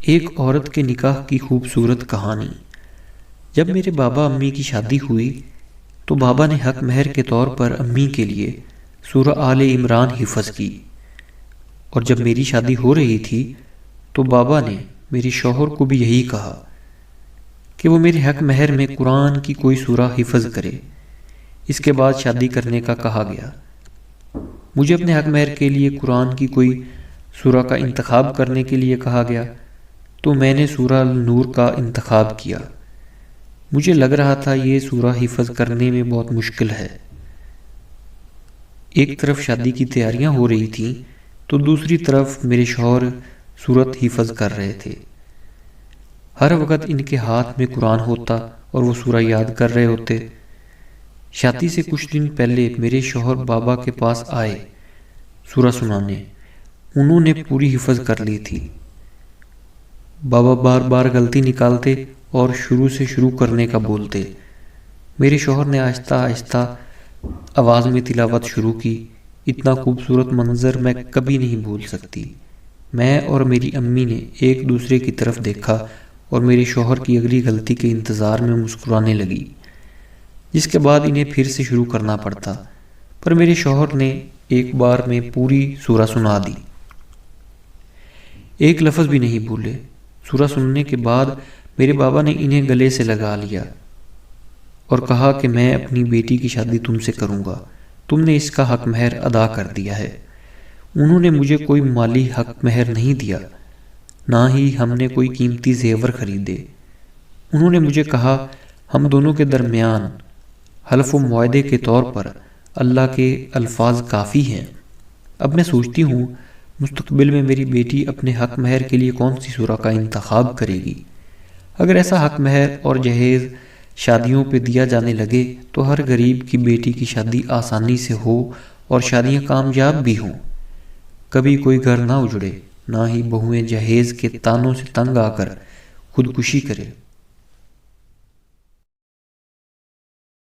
ایک عورت کے نکاح کی خوبصورت کہانی۔ جب میرے بابا امی کی شادی ہوئی تو بابا نے حق مہر کے طور پر امی کے لیے سورہ آل عمران حفظ کی، اور جب میری شادی ہو رہی تھی تو بابا نے میرے شوہر کو بھی یہی کہا کہ وہ میرے حق مہر میں قرآن کی کوئی سورہ حفظ کرے۔ اس کے بعد شادی کرنے کا کہا گیا۔ مجھے اپنے حق مہر کے لیے قرآن کی کوئی سورہ کا انتخاب کرنے کے لیے کہا گیا تو میں نے سورہ النور کا انتخاب کیا۔ مجھے لگ رہا تھا یہ سورہ حفظ کرنے میں بہت مشکل ہے۔ ایک طرف شادی کی تیاریاں ہو رہی تھیں تو دوسری طرف میرے شوہر سورت حفظ کر رہے تھے۔ ہر وقت ان کے ہاتھ میں قرآن ہوتا اور وہ سورہ یاد کر رہے ہوتے۔ شادی سے کچھ دن پہلے میرے شوہر بابا کے پاس آئے سورہ سنانے۔ انہوں نے پوری حفظ کر لی تھی۔ بابا بار بار غلطی نکالتے اور شروع سے شروع کرنے کا بولتے۔ میرے شوہر نے آہستہ آہستہ آواز میں تلاوت شروع کی۔ اتنا خوبصورت منظر میں کبھی نہیں بھول سکتی۔ میں اور میری امی نے ایک دوسرے کی طرف دیکھا اور میرے شوہر کی اگلی غلطی کے انتظار میں مسکرانے لگی، جس کے بعد انہیں پھر سے شروع کرنا پڑتا، پر میرے شوہر نے ایک بار میں پوری سورہ سنا دی، ایک لفظ بھی نہیں بھولے۔ سورہ سننے کے بعد میرے بابا نے انہیں گلے سے لگا لیا اور کہا کہ میں اپنی بیٹی کی شادی تم سے کروں گا، تم نے اس کا حق مہر ادا کر دیا ہے۔ انہوں نے مجھے کوئی مالی حق مہر نہیں دیا، نہ ہی ہم نے کوئی قیمتی زیور خریدے۔ انہوں نے مجھے کہا ہم دونوں کے درمیان حلف و معاہدے کے طور پر اللہ کے الفاظ کافی ہیں۔ اب میں سوچتی ہوں مستقبل میں میری بیٹی اپنے حق مہر کے لیے کون سی سورہ کا انتخاب کرے گی۔ اگر ایسا حق مہر اور جہیز شادیوں پہ دیا جانے لگے تو ہر غریب کی بیٹی کی شادی آسانی سے ہو اور شادیاں کامیاب بھی ہوں۔ کبھی کوئی گھر نہ اجڑے، نہ ہی بہویں جہیز کے تانوں سے تنگ آ کر خودکشی کرے۔